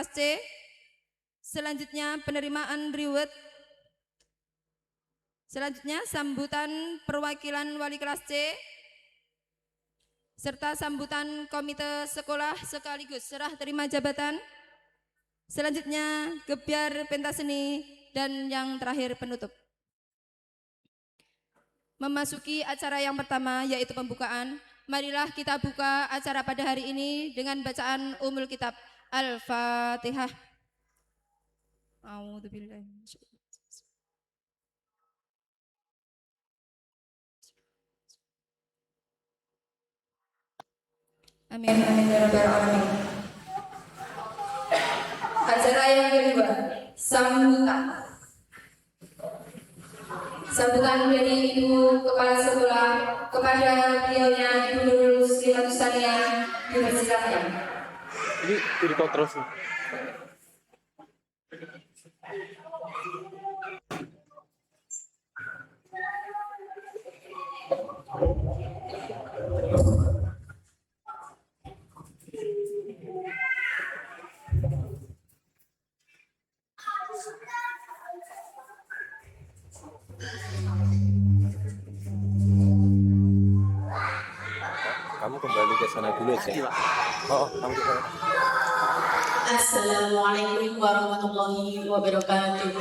kelas C. Selanjutnya penerimaan reward. Selanjutnya sambutan perwakilan wali kelas C serta sambutan komite sekolah sekaligus serah terima jabatan. Selanjutnya gebyar pentas seni dan yang terakhir penutup. Memasuki acara yang pertama yaitu pembukaan. Marilah kita buka acara pada hari ini dengan bacaan Ummul Kitab Al-Fatihah. A'udzubillahi minasyaitonir rajim. Amin amin ya rabbal alamin. Acara yang kedua, sambutan. Sambutan dari Ibu Kepala Sekolah kepada beliaunya Ibu Nurul Slimatus Sania, dipersilakan. Ini direkod terus. Kamu kembali ke sana dulu aja. Oh, kamu ke sana. Assalamualaikum warahmatullahi wabarakatuh.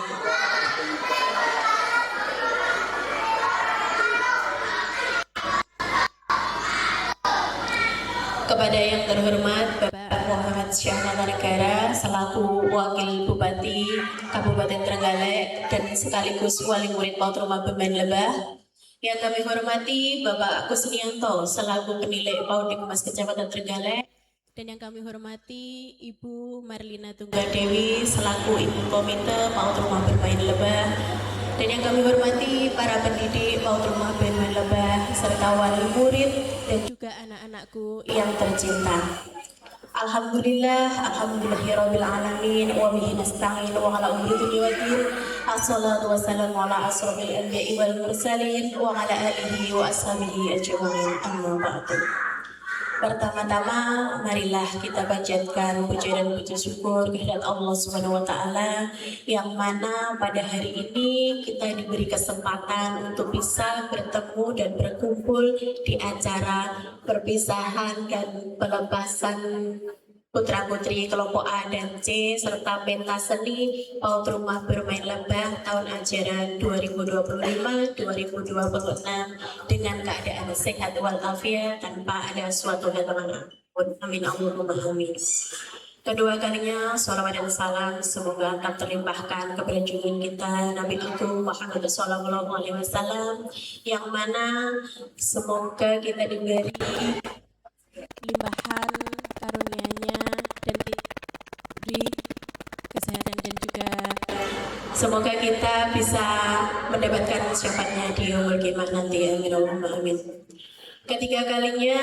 Kepada yang terhormat Bapak Muhammad Syahnana Negara selaku Wakil Bupati Kabupaten Trenggalek dan sekaligus Wali Murid Pautroma Beban Lebah, yang kami hormati Bapak Agus Nianto selaku Penilai PAUD di Humas Kecamatan Trenggalek, dan yang kami hormati Ibu Marlina Tunggadewi selaku Ibu Komite PAUD Rumah Bermain Lebah, dan yang kami hormati para pendidik PAUD Rumah Bermain Lebah serta wali murid dan juga anak-anakku yang tercinta. Alhamdulillahirabbil alamin wa bihi nasta'in wa ala umuri dunya waddin. Assalatu wassalamu ala asrofil anbiya'i wal mursalin wa ala alihi wa ashabihi ajma'in. Amma ba'du. Pertama-tama marilah kita panjatkan puji dan puji syukur kehadirat Allah Subhanahu wa taala yang mana pada hari ini kita diberi kesempatan untuk bisa bertemu dan berkumpul di acara perpisahan dan pelepasan putra-putri kelompok A dan C serta pentas seni PAUD Rumah Bermain Lebah tahun ajaran 2025-2026 dengan keadaan sehat walafiat tanpa ada suatu halangan apapun. Amin Allahumma amin. Kedua kalinya sholawat dan salam semoga akan terlimpahkan kepada junjungan kita Nabi Agung Muhammad sallallahu alaihi wasallam, yang mana semoga kita diberi limpahan karunia-Nya dan diberi kesehatan dan juga semoga kita bisa mendapatkan syafaatnya di yaumul qiyamah nanti. Amin Allahumma amin. Ketiga kalinya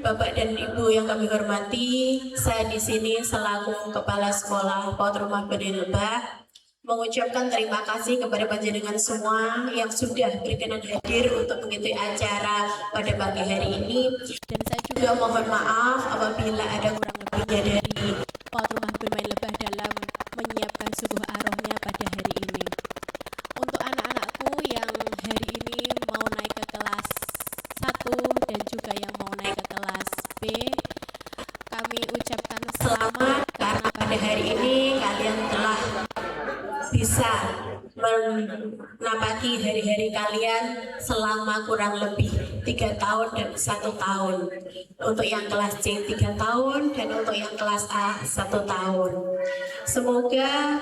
Bapak dan Ibu yang kami hormati, saya di sini selaku Kepala Sekolah PAUD Rumah Bermain Lebah mengucapkan terima kasih kepada panjenengan semua yang sudah berkenan hadir untuk mengikuti acara pada pagi hari ini, dan saya juga mohon maaf apabila ada kurang lebihnya dari PAUD Rumah Bermain Lebah dalam menyiapkan subuh arohnya pada hari ini. Untuk anak-anakku yang hari ini mau naik ke kelas 1 dan juga yang mau naik ke kelas B, kami ucapkan selamat karena pada hari ini kalian telah bisa menapaki hari-hari kalian selama kurang lebih 3 tahun dan 1 tahun. Untuk yang kelas C 3 tahun dan untuk yang kelas A 1 tahun. Semoga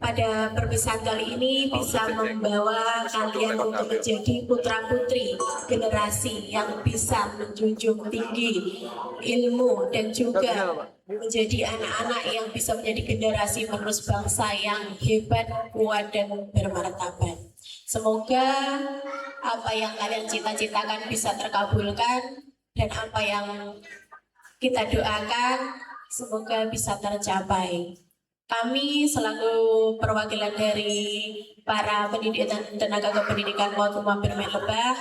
pada perpisahan kali ini bisa membawa kalian untuk menjadi putra-putri generasi yang bisa menjunjung tinggi ilmu dan juga menjadi anak-anak yang bisa menjadi generasi penerus bangsa yang hebat, kuat, dan bermartabat. Semoga apa yang kalian cita-citakan bisa terkabulkan dan apa yang kita doakan semoga bisa tercapai. Kami selaku perwakilan dari para pendidik dan tenaga kependidikan PAUD Rumah Bermain Lebah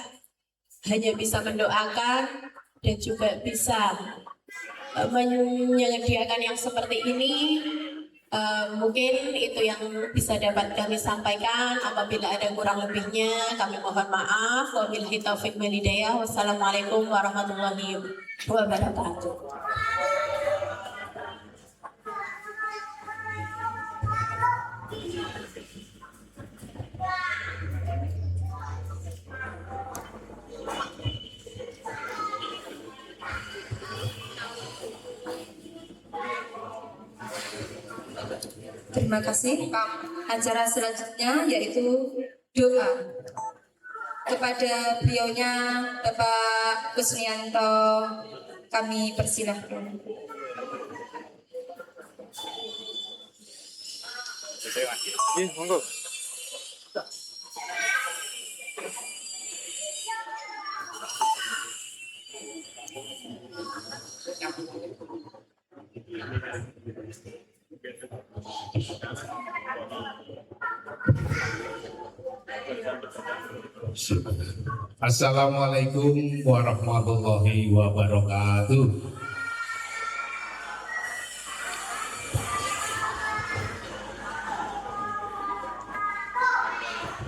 hanya bisa mendoakan dan juga bisa menyediakan yang seperti ini Mungkin itu yang bisa dapat kami sampaikan. Apabila ada kurang lebihnya, kami mohon maaf. Wabillahi taufiq wal hidayah. Wassalamualaikum warahmatullahi wabarakatuh. Terima kasih. Acara selanjutnya yaitu doa kepada beliaunya Bapak Kusnianto. Kami persilahkan. Iya, monggo. Assalamualaikum warahmatullahi wabarakatuh.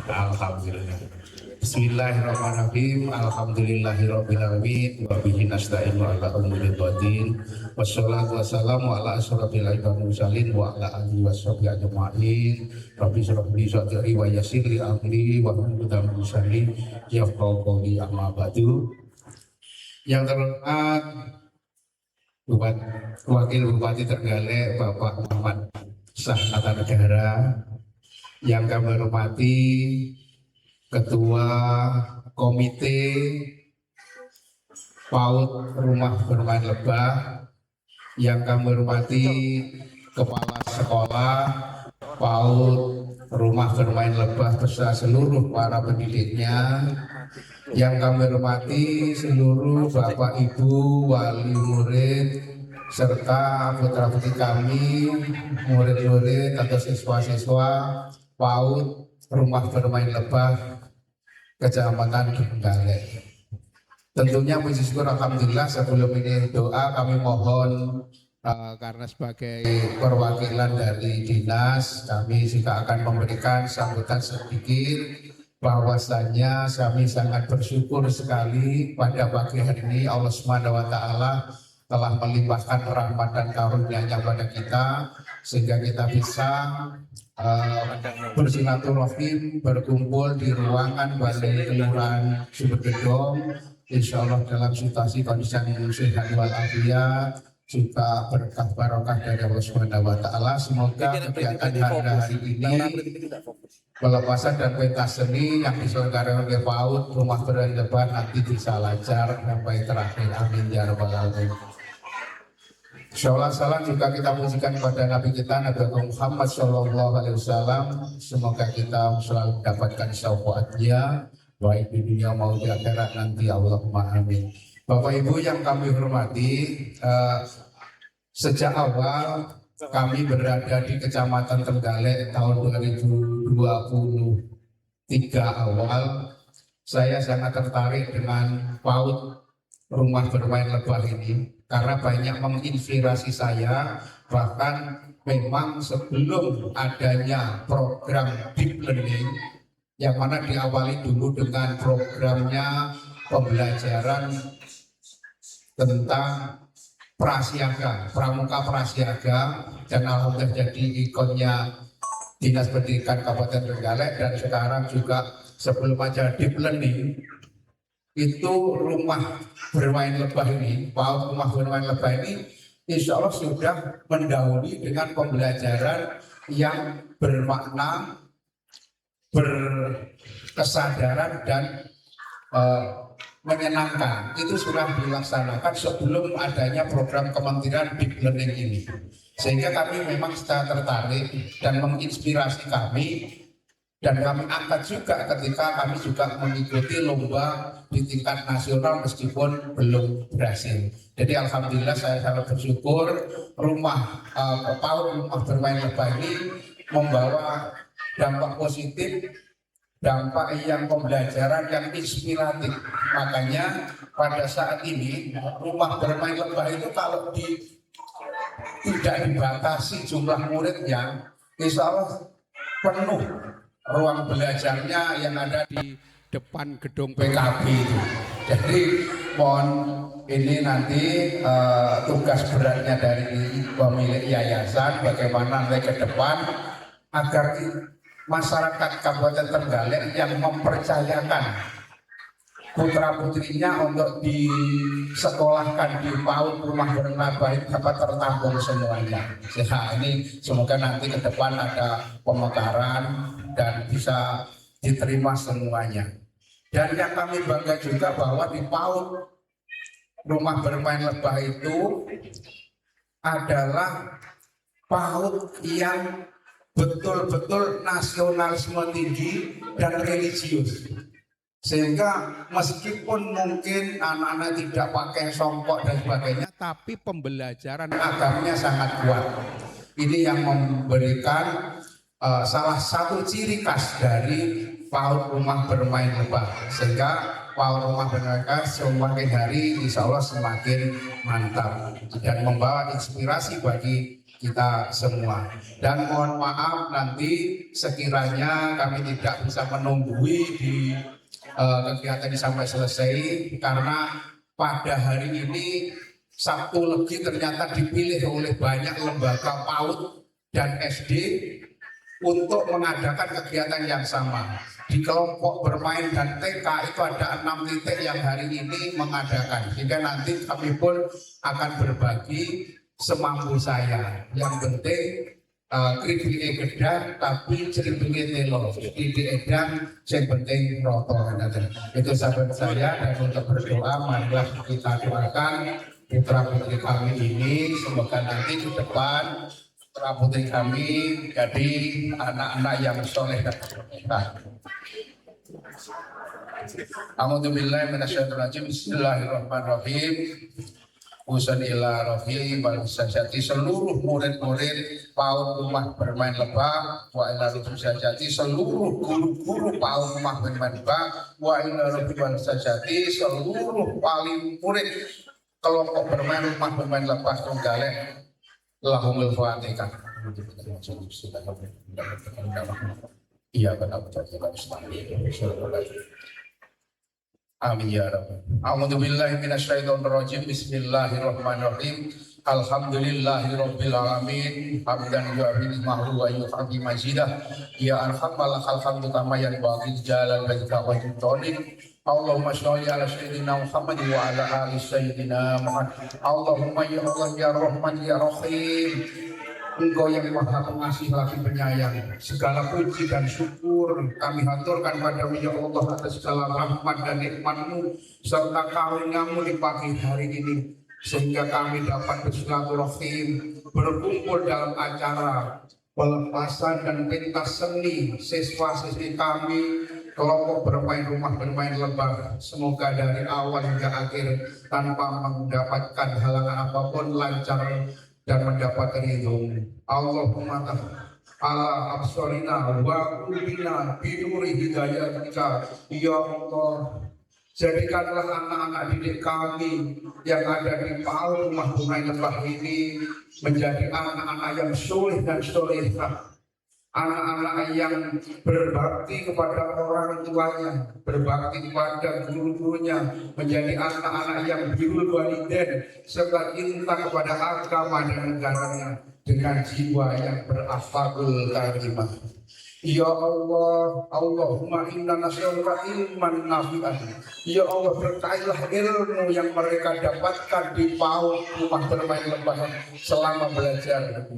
Alhamdulillah. Bismillahirrahmanirrahim. Alhamdulillahirrabbilalamin. Wa bihi nasta'inu ala umuri dhatin. Wassalatu wassalamu ala asyrafil mursalin wa ala alihi washabihi ajma'in. Rabbi shrah li sadri wa yassir li amri wa hlul 'uqdatam min lisani yafqahu qawli, amma ba'du. Yang terhormat Wakil Bupati Trenggalek Bapak Muhammad Shah Natanegara, yang kami hormati Ketua Komite PAUD Rumah Bermain Lebah, yang kami hormati Kepala Sekolah PAUD Rumah Bermain Lebah beserta seluruh para pendidiknya, yang kami hormati seluruh Bapak Ibu wali murid serta putra-putri kami, murid-murid atau siswa-siswa PAUD Rumah Bermain Lebah Kecamatan Trenggalek. Tentunya puji syukur alhamdulillah. Sebelum ini doa kami mohon karena sebagai perwakilan dari dinas, kami juga akan memberikan sambutan sedikit bahwasanya kami sangat bersyukur sekali pada pagi hari ini Allah Subhanahu wa taala telah melimpahkan rahmat dan karunia-Nya pada kita sehingga kita bisa bersilaturahim, berkumpul di ruangan Balai Kelurahan Sumbergedong, insya Allah dalam situasi kondisi yang sehat walafiat, juga berkah barokah dari Allah Subhanahu wa taala. Semoga kegiatan hari ini pelepasan dan pentas seni yang diselenggarakan oleh PAUD Rumah Bermain Lebah nanti bisa lancar sampai terakhir. Amin ya rabbal alamin. Sholawat salam juga kita pujikan kepada Nabi kita Nabi Muhammad Sallallahu Alaihi Wasallam. Semoga kita selalu mendapatkan syafaatnya baik di dunia maupun di akhirat nanti. Allahumma amin. Bapak Ibu yang kami hormati, sejak awal kami berada di Kecamatan Trenggalek tahun 2023 awal, saya sangat tertarik dengan PAUD Rumah Bermain Lebah ini karena banyak menginspirasi saya. Bahkan memang sebelum adanya program Deep Learning yang mana diawali dulu dengan programnya pembelajaran tentang prasiaga, pramuka prasiaga, dan alhamdulillah jadi ikonnya Dinas Pendidikan Kabupaten Trenggalek. Dan sekarang juga sebelum aja Deep Learning itu Rumah Bermain Lebah ini, PAUD Rumah Bermain Lebah ini insya Allah sudah mendahului dengan pembelajaran yang bermakna, berkesadaran dan menyenangkan. Itu sudah dilaksanakan sebelum adanya program Kementerian Deep Learning ini, sehingga kami memang sangat tertarik dan menginspirasi kami. Dan kami angkat juga ketika kami juga mengikuti lomba di tingkat nasional meskipun belum berhasil. Jadi alhamdulillah saya sangat bersyukur PAUD Rumah Bermain Lebah ini membawa dampak positif, dampak yang pembelajaran yang inspiratif. Makanya pada saat ini Rumah Bermain Lebah itu kalau tidak dibatasi jumlah muridnya, insya Allah penuh ruang belajarnya yang ada di depan gedung PKB itu. Jadi mohon ini nanti tugas beratnya dari pemilik yayasan bagaimana nanti ke depan agar masyarakat Kabupaten Trenggalek yang mempercayakan putra putrinya untuk disekolahkan di PAUD Rumah Bernabah dapat tertampung semuanya. Ya, ini semoga nanti ke depan ada pemekaran dan bisa diterima semuanya. Dan yang kami bangga juga bahwa di PAUD Rumah Bermain Lebah itu adalah PAUD yang betul-betul nasionalisme tinggi dan religius. Sehingga meskipun mungkin anak-anak tidak pakai songkok dan sebagainya, tapi pembelajaran agamanya sangat kuat. Ini yang memberikan salah satu ciri khas dari PAUD Rumah Bermain Lebah. Sehingga PAUD Rumah Bermain Lebah semakin hari insya Allah semakin mantap dan membawa inspirasi bagi kita semua. Dan mohon maaf nanti sekiranya kami tidak bisa menunggui di kegiatan ini sampai selesai karena pada hari ini Sabtu Legi ternyata dipilih oleh banyak lembaga PAUD dan SD untuk mengadakan kegiatan yang sama. Di kelompok bermain dan TK itu ada 6 titik yang hari ini mengadakan, sehingga nanti kami pun akan berbagi semampu saya. Yang penting kripike gedang tapi ceribenge telo. Titik edang yang penting roto. Itu sahabat saya, dan untuk berdoa marilah kita doakan putra putri kami ini semoga nanti ke depan putra putri kami jadi anak-anak yang soleh dan bermanfaat. A'udzubillahi minasyaitonir rajim. Bismillahirrahmanirrahim. Usanillah rofi wal sajati seluruh murid-murid PAUD Rumah Bermain Lebah wa ila rufi sajati seluruh guru-guru PAUD Rumah Bermain Lebah wa ila rufi wal sajati seluruh wali murid kelompok bermain Rumah Bermain Lebah Trenggalek lahumul fatihah. Iya benar. Amin ya Rabbal. A'udzubillahi minasyaitonir rajim. Bismillahirrahmanirrahim. Alhamdulillahirabbil alamin. Hamdan yu'afil mahru wa yu'afil majidah. Ya arhamar khalqu kama yanbaghi jalal wajhika wa juddik. Allahumma sholli ala sayyidina Muhammad wa ala ali sayyidina Muhammad. Allahumma ya Allah ya Rahman ya Rahim. Engkau yang maha pengasih lagi penyayang, segala puji dan syukur kami haturkan padamu ya Allah atas segala rahmat dan nikmat-Mu serta karunia-Mu di pagi hari ini, sehingga kami dapat bersilaturahim berkumpul dalam acara pelepasan dan pentas seni siswa-siswi kami kelompok bermain Rumah Bermain Lebah. Semoga dari awal hingga akhir tanpa mendapatkan halangan apapun lancar dan mendapat ridho. Allahumma ala absorina wa qulubina binuri hidayatika ya Allah. Jadikanlah anak-anak didik kami yang ada di PAUD Rumah Bermain Lebah ini menjadi anak-anak yang soleh dan solehah, anak-anak yang berbakti kepada orang tuanya, berbakti kepada guru-gurunya, menjadi anak-anak yang birrul walidain serta cinta kepada agama dan negaranya dengan jiwa yang berakhlakul karimah. Ya Allah, Allahumma inna nas'aluka ilman nafi'an. Ya Allah, berkailah ilmu yang mereka dapatkan di PAUD Rumah Bermain Lebah selama belajar,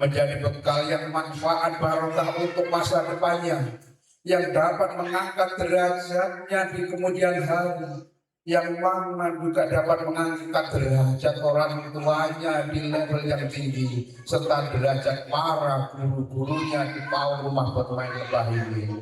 menjadi bekal yang manfaat barokah untuk masa depannya, yang dapat mengangkat derajatnya di kemudian hari, yang mana juga dapat mengangkat derajat orang tuanya di level yang tinggi, serta derajat para guru-gurunya di PAUD Rumah Bermain Lebah ini.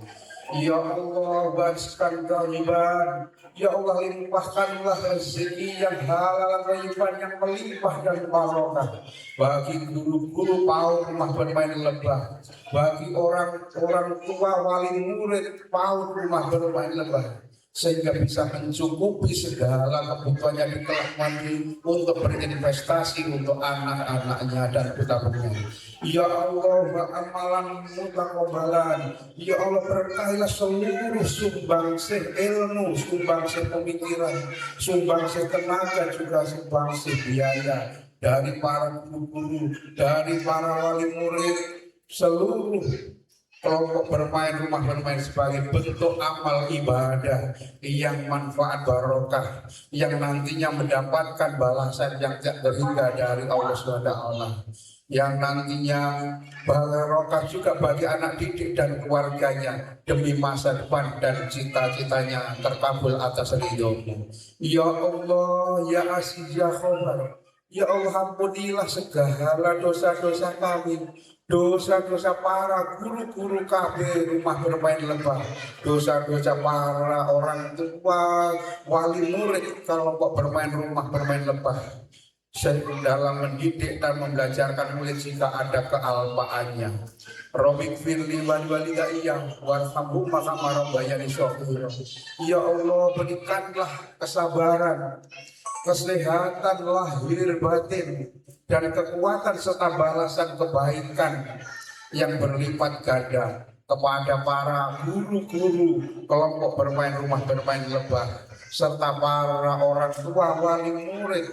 Ya Allah, wariskan thayyiban. Ya Allah, limpahkanlah rezeki yang halal thayyiban yang melimpah dan barokah bagi guru-guru PAUD Rumah Bermain Lebah, bagi orang tua wali murid PAUD Rumah Bermain Lebah, sehingga bisa mencukupi segala kebutuhannya di kelak nanti untuk berinvestasi untuk anak-anaknya dan putra-putrinya. Ya Allah, amalan mutaqabbalan. Ya Allah, berkahilah seluruh sumbangsih ilmu, sumbangsih pemikiran, sumbangsih tenaga, juga sumbangsih biaya dari para guru-guru, dari para wali murid, seluruh kelompok bermain, rumah bermain sebagai bentuk amal ibadah yang manfaat barokah, yang nantinya mendapatkan balasan yang tak terhingga dari Allah SWT, yang nantinya barokah juga bagi anak didik dan keluarganya demi masa depan dan cita-citanya terkabul atas ridho-Mu. Ya Allah, ya Aziz, ya Khobar, ya Allah, ampunilah segala dosa-dosa kami, dosa-dosa para guru-guru KB rumah bermain lebah, dosa-dosa para orang tua wali murid kelompok bermain rumah bermain lebah dalam mendidik dan membelajarkan murid jika ada kealpaannya. Robik firli walidayya warhamhum kama rabbayani shaghira. Ya Allah, berikanlah kesabaran, kesehatan lahir batin, dan kekuatan serta balasan kebaikan yang berlipat ganda kepada para guru-guru kelompok bermain rumah bermain lebah serta para orang tua wali murid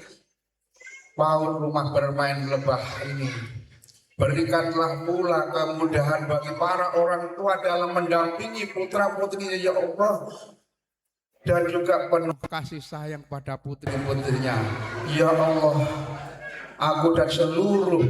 PAUD rumah bermain lebah ini. Berikanlah pula kemudahan bagi para orang tua dalam mendampingi putra-putrinya, ya Allah, dan juga penuh kasih sayang pada putri-putrinya. Ya Allah, aku dan seluruh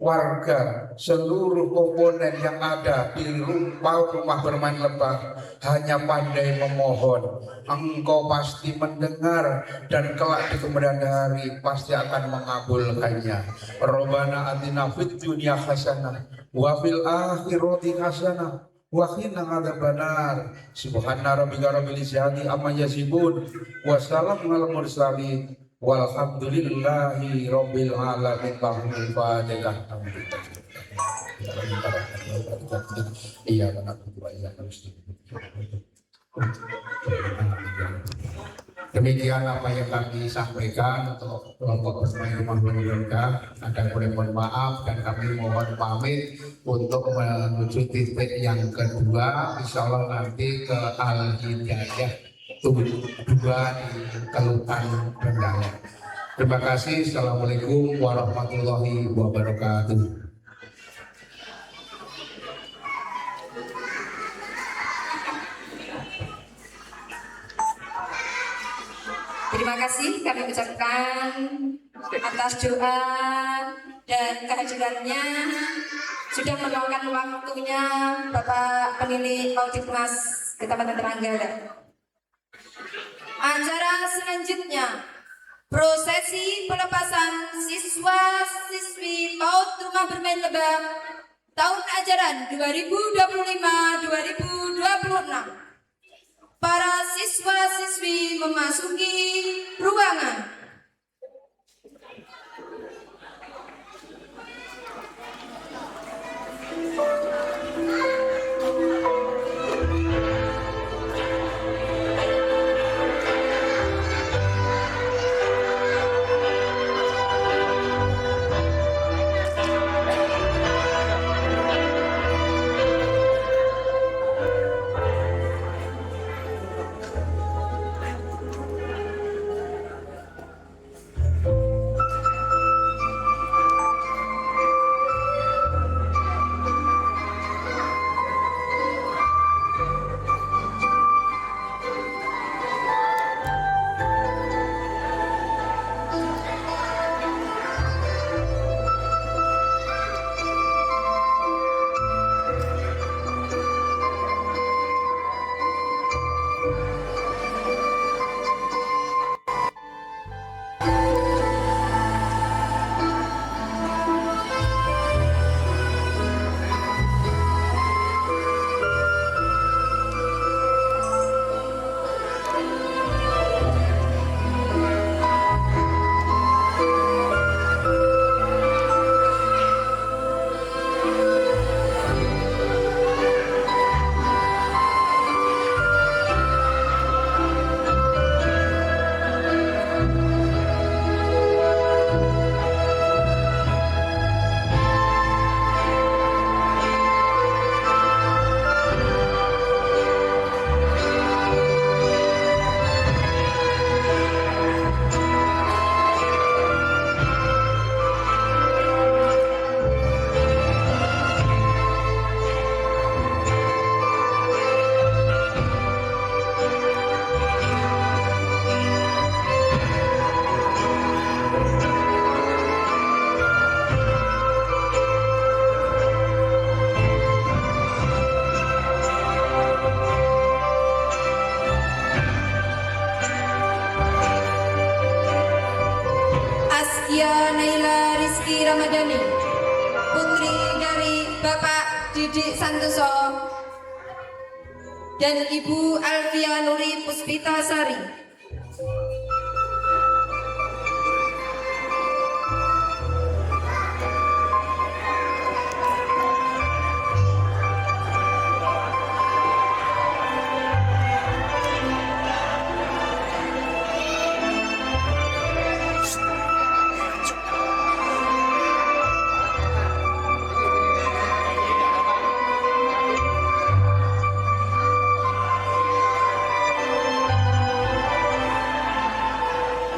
warga, seluruh komponen yang ada di rumah bermain lebah hanya pandai memohon. Engkau pasti mendengar dan kelak di kemudian hari pasti akan mengabulkannya. Rabbana atina fid dunya hasanah wa fil akhirati hasanah wa qina adzabannar. Subhana rabbika rabbil izzati amma yasifun wa salamun alal mursalin walhamdulillahi rabbil alamin. Al-Fatihah. Iya, demikian apa yang kami sampaikan untuk kelompok bermain rumah berkeluarga. Ada mohon maaf dan kami mohon pamit untuk menuju titik yang kedua. Insya Allah nanti ke Al-Hidayah 2 di Kelutan Bendana. Terima kasih. Assalamualaikum warahmatullahi wabarakatuh. Terima kasih kami ucapkan atas doa dan kehadirannya, sudah meluangkan waktunya Bapak Penilik Audikmas Kecamatan Trenggalek. Acara selanjutnya, prosesi pelepasan siswa-siswi PAUD Rumah Bermain Lebah tahun ajaran 2025-2026. Para siswa-siswi memasuki ruangan. Ramadhani, putri dari Bapak Didik Santoso dan Ibu Alfia Nuri Puspita Sari.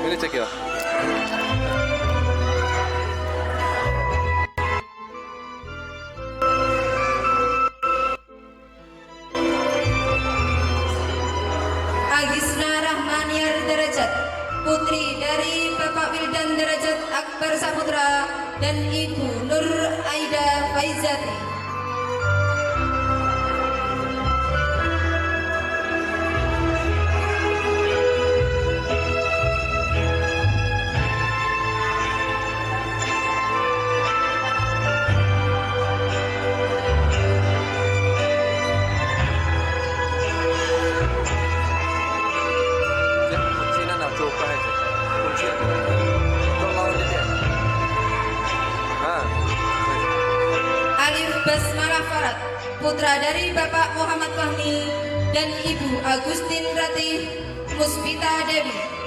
Ini cek ya. Agisna Rahmaniar Derajat, putri dari Bapak Wildan Derajat Akbar Saputra dan Ibu Nur Aida Faizati. Alif Basmalah Farad, putra dari Bapak Muhammad Fahmi dan Ibu Agustin Ratih Muspita Dewi.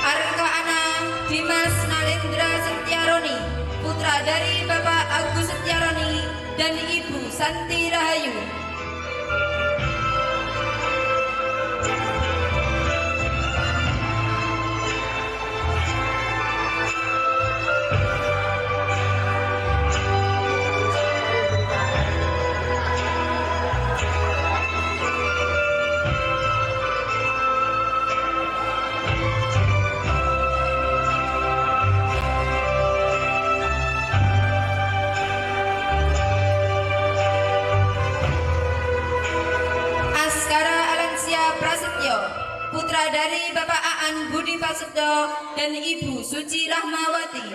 Arka Ana Dimas Nalendra Setiaroni, putra dari Bapak Agus Setiaroni dan Ibu Santi Rahayu. Putra dari Bapak Aan Budi Prasetyo dan Ibu Suci Rahmawati.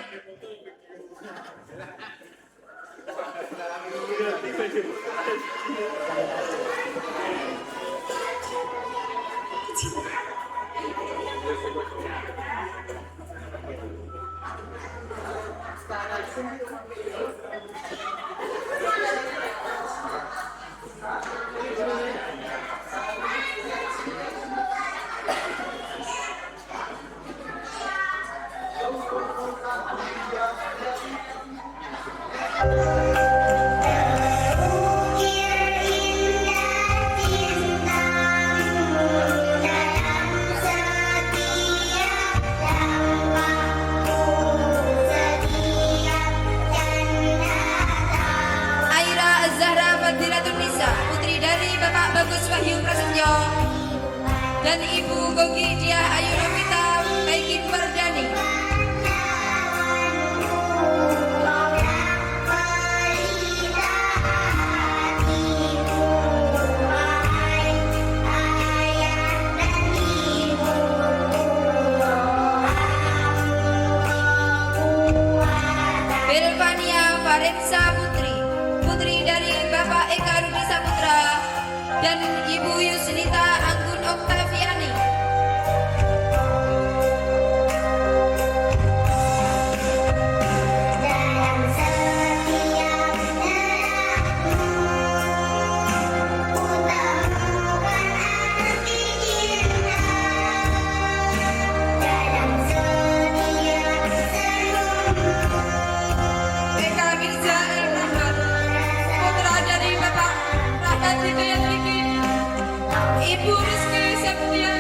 Putri dari Bapak Bagus Wahyu Prasetyo dan Ibu Gogi Diah Ayu Novita Baikin Wardani. Belvania Farensa Putri, putri dari Bapak Eka Rudi Saputra dan Ibu Yusnita Anggun Oktaviani. Eka Mirza El Rahman, putra dari Bapak Rahmat Hidayat Diki, Ibu Rizky Septia.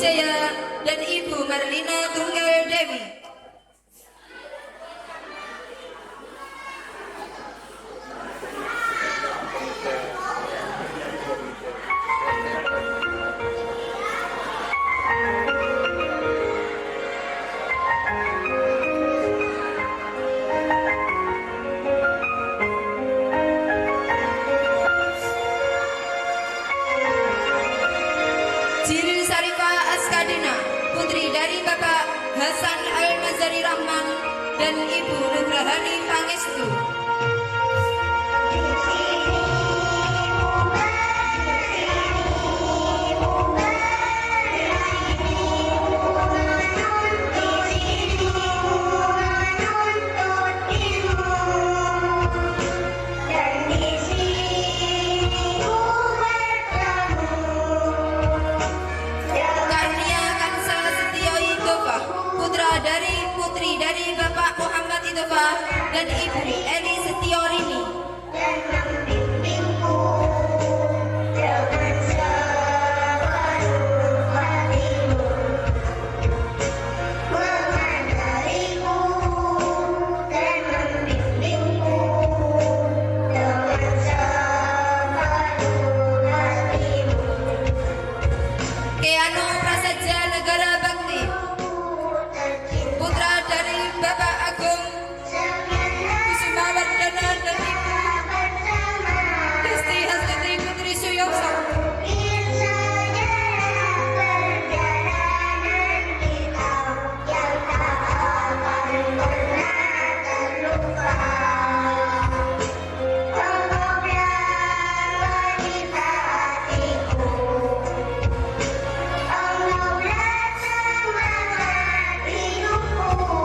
Wijaya dan Ibu Marlina Tunggal Dewi. Jill Sarifah Askadina, putri dari Bapak Hasan Al-Mazari Rahman dan Ibu Nugrahani Pangestu. Putri dari Bapak Muhammad Idofah dan Ibu Eli Setiorini. Keanu Prasaja Negara Bakti, putra dari Bapak Agung Kusumawardana dan Ibu Desti Hastuti Putri Suyoso.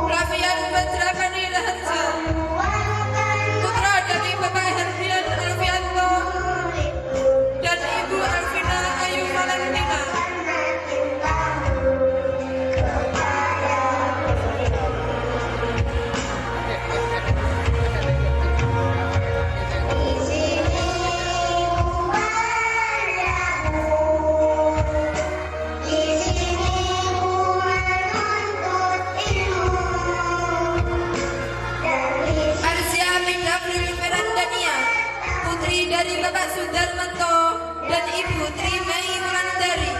Rafian Badrakani Rahansa, putra dari Bapak Herdian Alfianto dan Ibu Alvina Ayu Valentina. Arsya Midafril Ferandania, putri dari Bapak Sudarmanto dan Ibu Trimei Wulandari.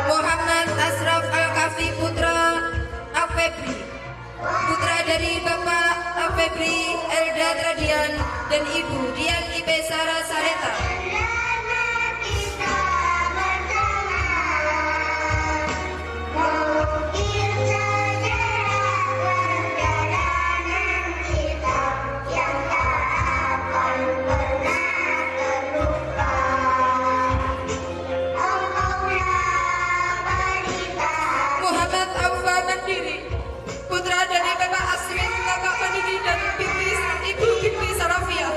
Muhammad Asraf Al-Kafi putra Afebri, putra dari Bapak Afebri Elda Tradian dan Ibu Dian Ipe Sara Sareta. Muhammad Aufa Mandiri, putra dari Bapak Aswin Bapak Mandiri dan Ibu Binti Sarafia.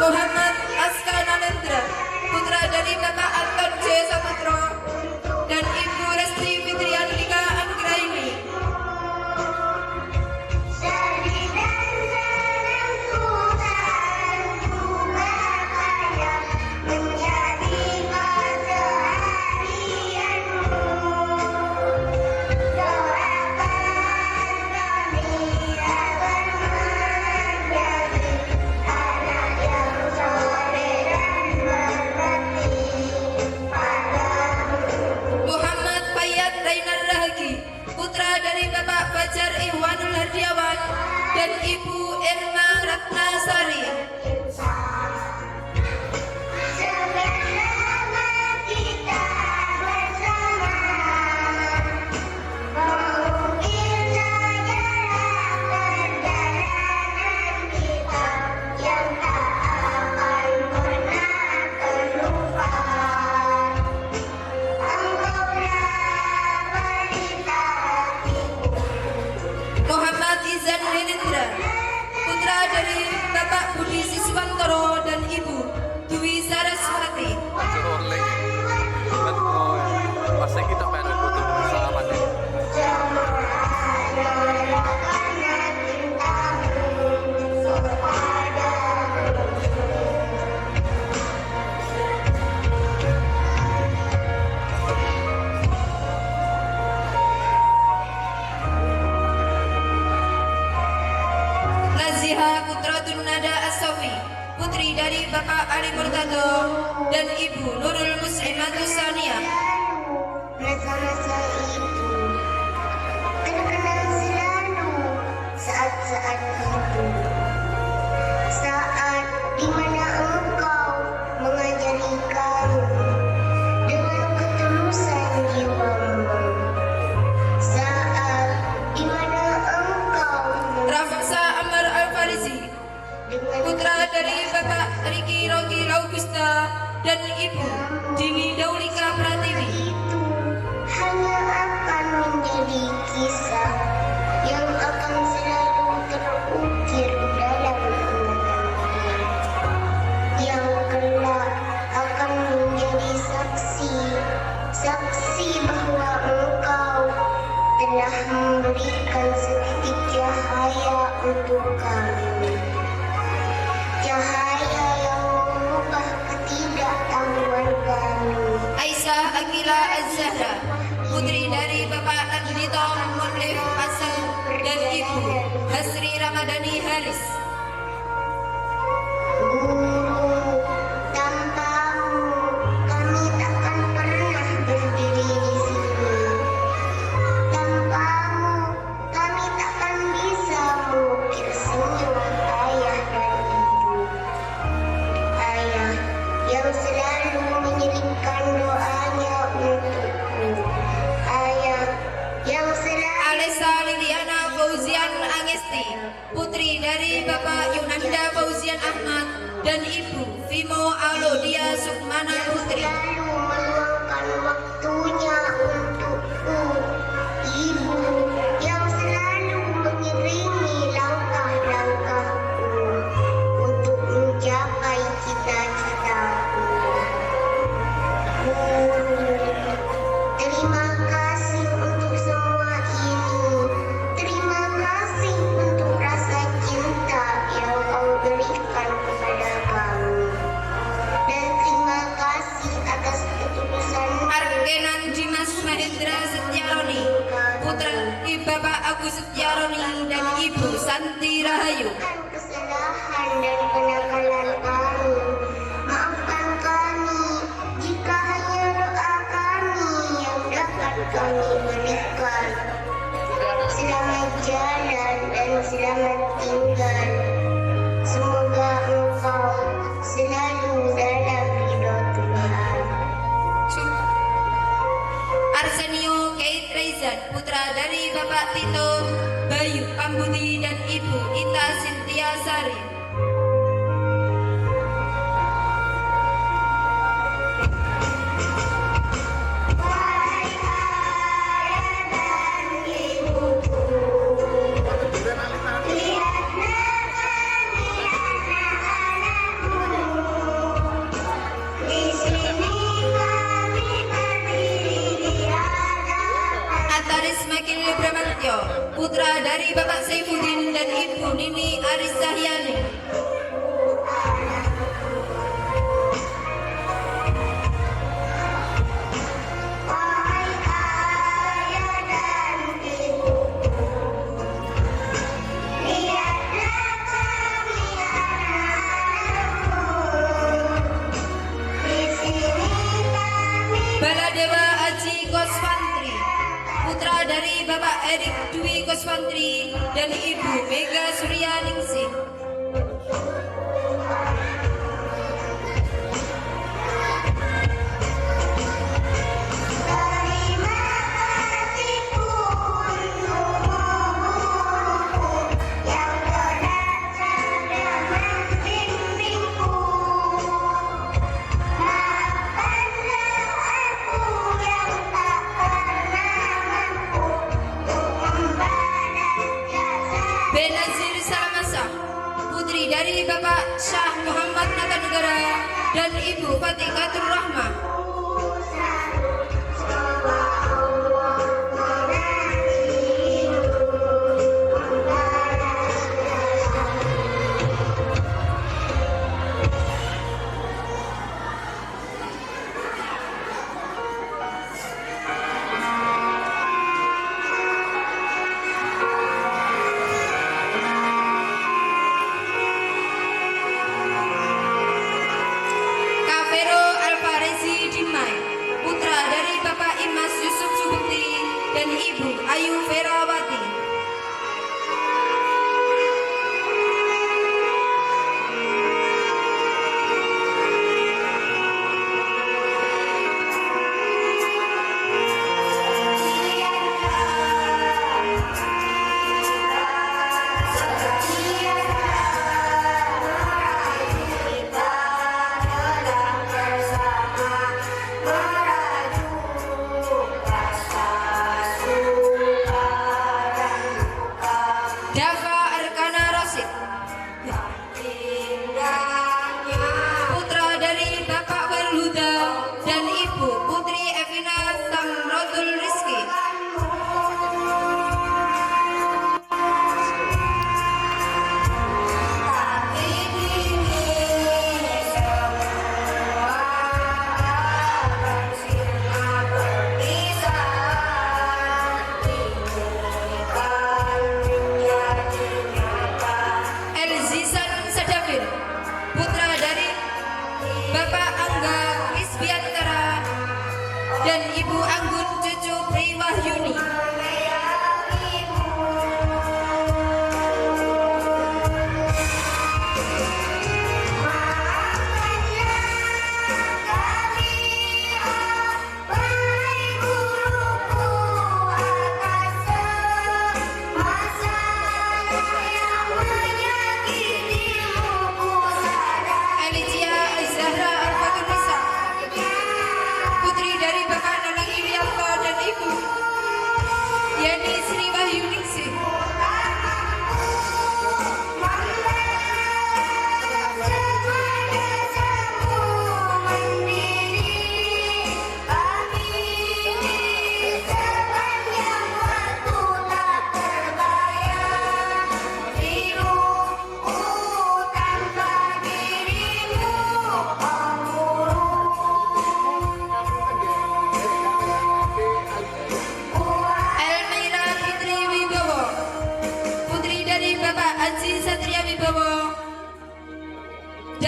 Muhammad Aska Nalendra, putra dari Bapak Anton J. Saputro dan Ibu Resti Fitri Andika Anggraini. Muhammad Fayyad Rainar Rahagi, putra dari Bapak Fajar Ihwanul Hardiawan dan Ibu Irma Ratnasari. Bersama Putratun Nada As-Sofi, putri dari Bapak Ali Murtado dan Ibu Nurul Muslimatus Sania. Masa-masa itu terkenang selalu saat-saat itu, saat dimana engkau mengajari kami dengan ketulusan jiwamu, saat dimana engkau Rafsa Ammar Al-Farisi, dengan putra dari Bapak Riki Rogi Augusta dan Ibu Dini Daulika Pratiwi. itu hanya akan menjadi kisah yang akan selalu terukir dalam ingatan, yang kelak akan menjadi saksi bahwa engkau telah memberikan setitik cahaya untuk kami, cahaya yang mengubah ketidaktahuan kami. Aisyah Akila Az-Zahra, putri dari Bapak Adnito Mulif Hasan dan Ibu Hasri Ramadhani Haris. Guru, tanpamu kami takkan pernah berdiri di sini. Tanpamu kami takkan bisa mengukir senyum ayah dan ibu. Ayah yang selalu mengirimkan doanya untukku. Ayah yang selalu Alessa Liliana Fauzian Angesti, putri dari Bapak Yunanda Fauzian Ahmad dan Ibu Vimo Alodia Sukmana Putri. selalu meluangkan waktunya untukku, ibu yang selalu mengiringi langkah-langkahku untuk mencapai cita-citaku. Guru, terima kasih untuk semua ini. Terima kasih untuk rasa cinta yang kau berikan kepada kami. Dan terima kasih atas ketulusanmu. Arkenan Dimas Mahendra Setyaroni, putra dari Bapak Agus Setyaroni dan Ibu Santi Rahayu. Maafkan kesalahan dan kenakalan kami. Maafkan kami jika hanya doa kami yang dapat kami berikan. Selamat jalan dan selamat tinggal. Semoga engkau selalu dalam ridho Tuhan. Arsenio Kate Reizan, putra dari Bapak Tito Bayu Pambudi dan Ibu Ita Sintia Sari. Ataris Makil Bramantyo, putra dari Bapak Saifuddin dan Ibu Nini Arisahyani. Baladewa Aji Koswantri, putra dari Bapak Erik Dwi Koswantri dan Ibu Mega Suryaningsih. Benazir Salamasa, putri dari Bapak Syah Muhammad Natanegara dan Ibu Fatikatur Rahmah.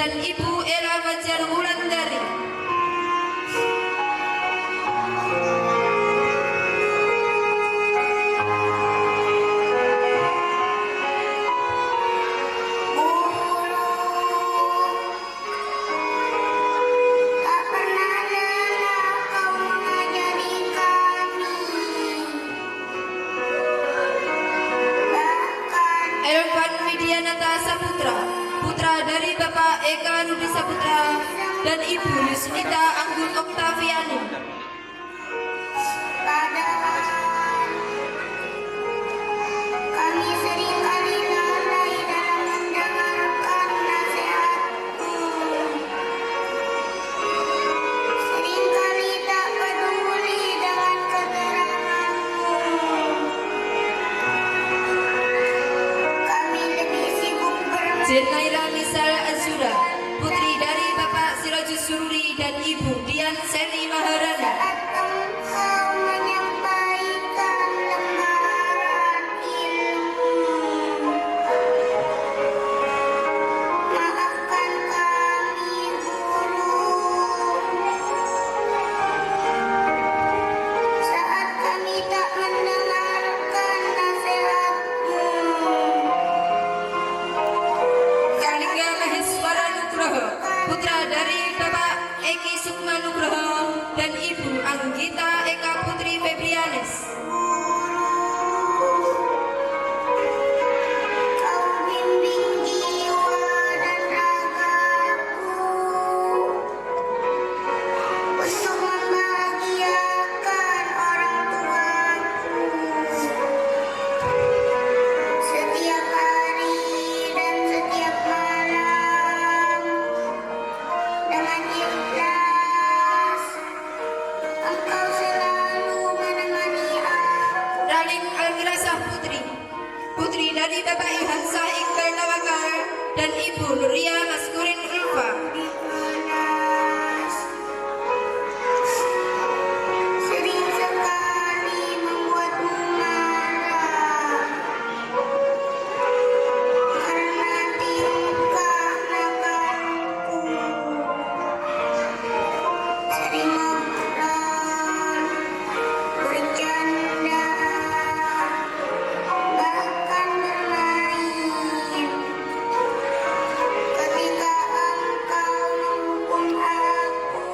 dan Ibu Ella Fajar Wulandari. Tak pernah lelah kau mengajari kami. Bahkan Elvan Widianata Saputra, putra dari Bapak Eka Rudi Saputra dan Ibu Yusnita Anggun Oktaviani. padahal kami seringkali lalai dalam mendengarkan nasihatmu. Seringkali tak peduli dengan keteranganmu. Kami lebih sibuk bermain. Zirnaira Misal Azura, putri dari Bapak Sirajus Sururi dan Ibu Dian Seri Maharani. Saat engkau menyampaikan lembaran ilmu, maafkan kami guru. Saat kami tak mendengarkan nasihatmu, Kalingga Maheswara Nugroho, putra dari Bapak Eki Sukma Nugroho dan Ibu Anggita Eka Putri Febrianes. kau bimbing jiwa dan ragaku untuk membahagiakan orang tuaku. Setiap hari dan setiap malam dengan ikhlas engkau selalu menemani aku. Raling Almirasah Putri, putri dari Bapak Ihansa Iqbal Tawakal dan Ibu Nuria Maskurin Ulfa. Panas sering sekali membuatmu marah karena tingkah nakalku. Sering ngobrol, bercanda, bahkan bermain. Ketika engkau menghukum aku,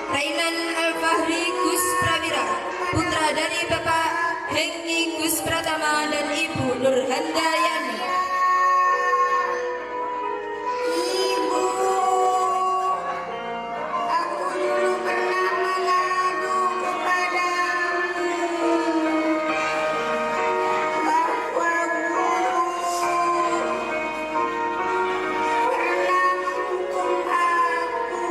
Rainan Al-Fahri Gus Prawira, putra dari Bapak Hengki Gus Pratama dan Ibu Nurhandayani. Ibu, aku dulu pernah mengadu kepadamu bahwa guru pernah menghukum aku.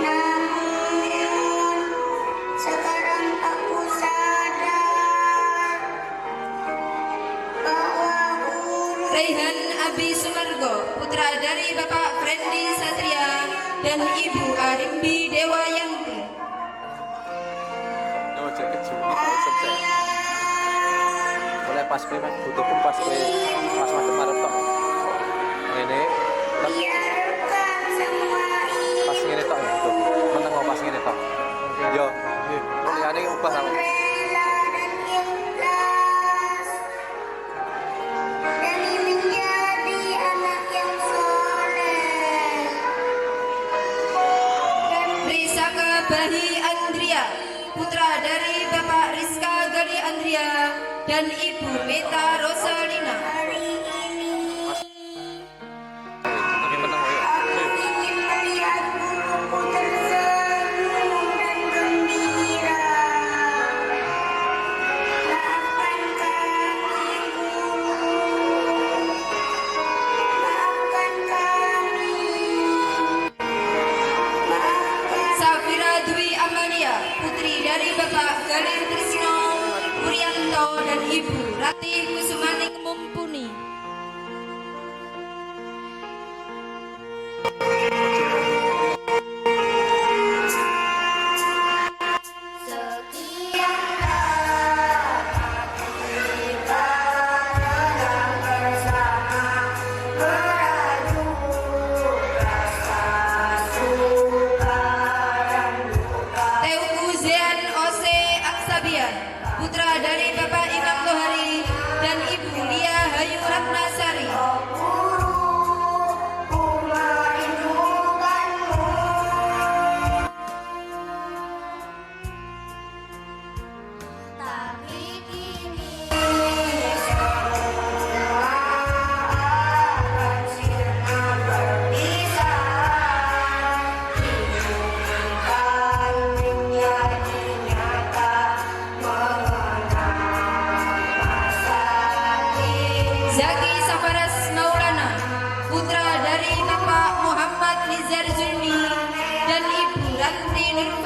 Namun sekarang aku sadar bahwa guru Raihan Abi Sumargo, putra dari Bapak Frendi Satria dan Ibu Arimbi Dewa Yanti. Oh, cek kecil. Selesai. Boleh pas pun pas macam marah tok. Ini biarkan semua ini pas ngene tok ya. Meneng pas ngene tok. Yo, liyane ubah aku. rela dan ikhlas demi menjadi anak yang soleh dan Risaka Bahi Andria, putra dari Bapak Rizka Gali Andria dan Ibu Meta Rosalina. hari ini Tapi meneng yo. aku ingin melihat guruku tersenyum dan gembira. Maafkan kami guru, maafkan kami, maafkan Safira Dwi Amalia, putri dari Bapak Galir Trisno Puryanto dan Ibu Ratih Kusumaning Mumpuni. sekian lama kita lelah bersama.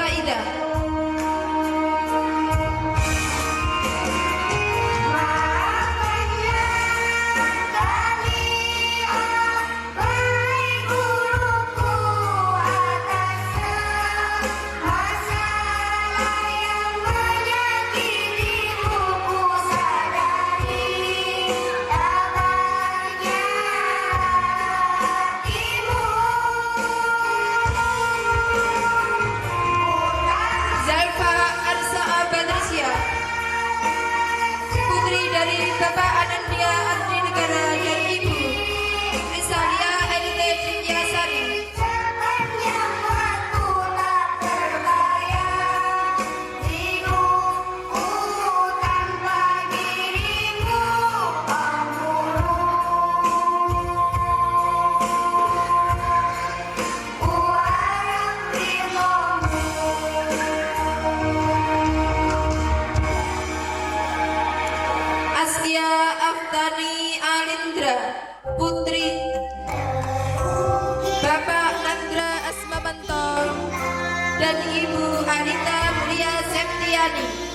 Faida. Zalfa Arsa Badrisya, putri dari Bapak Anandia Andri Negara dan Ibu Risalia Elite Prinyasari. Sepanjang waktu tak terbayang, hidupku tanpa dirimu pembunuh. Ku harap ridhomu. Aslia Aftani Alindra, putri Bapak Nandra Asmamanto dan Ibu Anita Mulia Septiani.